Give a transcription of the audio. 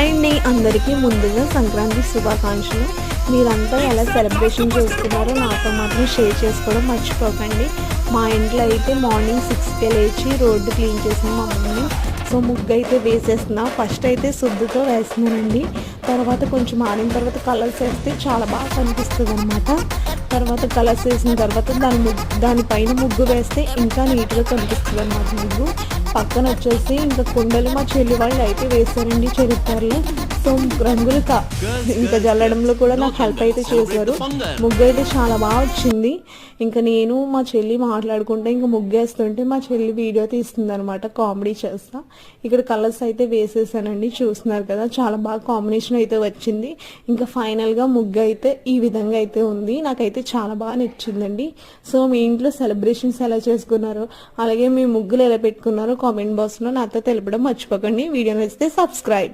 Hi అండి, అందరికీ ముందుగా సంక్రాంతి శుభాకాంక్షలు. మీరంతా ఎలా సెలబ్రేషన్ చేసుకున్నారో నాతో మాత్రం షేర్ చేసుకోవడం మర్చిపోకండి. మా ఇంట్లో అయితే మార్నింగ్ 6కే లేచి రోడ్డు క్లీన్ చేసిన మా మమ్మీ. సో ముగ్గు అయితే వేసేస్తున్నా. ఫస్ట్ అయితే శుద్ధితో వేస్తున్నానండి. తర్వాత కొంచెం ఆడిన తర్వాత కలర్స్ వేస్తే చాలా బాగా కనిపిస్తుంది అనమాట. తర్వాత కలర్స్ వేసిన తర్వాత దానిపైన ముగ్గు వేస్తే ఇంకా నీట్గా కనిపిస్తుంది అనమాట ముగ్గు. పక్కన వచ్చేసి ఇంకా కుండలు మా చెల్లి వాళ్ళు అయితే వేశారండి చరిత్రలో. సో రంగులు ఇంకా జల్లడంలో కూడా నాకు హెల్ప్ అయితే చేశారు. ముగ్గు అయితే చాలా బాగా వచ్చింది. ఇంకా నేను మా చెల్లి మాట్లాడుకుంటే ఇంకా ముగ్గేస్తుంటే మా చెల్లి వీడియో తీస్తుంది అనమాట, కామెడీ చేస్తా. ఇక్కడ కలర్స్ అయితే వేసేసానండి, చూస్తున్నారు కదా, చాలా బాగా కాంబినేషన్ అయితే వచ్చింది. ఇంకా ఫైనల్గా ముగ్గు అయితే ఈ విధంగా అయితే ఉంది. నాకైతే చాలా బాగా నచ్చిందండి. సో మీ ఇంట్లో సెలబ్రేషన్స్ ఎలా చేసుకున్నారో, అలాగే మీ ముగ్గులు ఎలా పెట్టుకున్నారో కామెంట్ బాక్స్లో నాతో తెలపడం మర్చిపోకండి. వీడియో నచ్చితే సబ్స్క్రైబ్.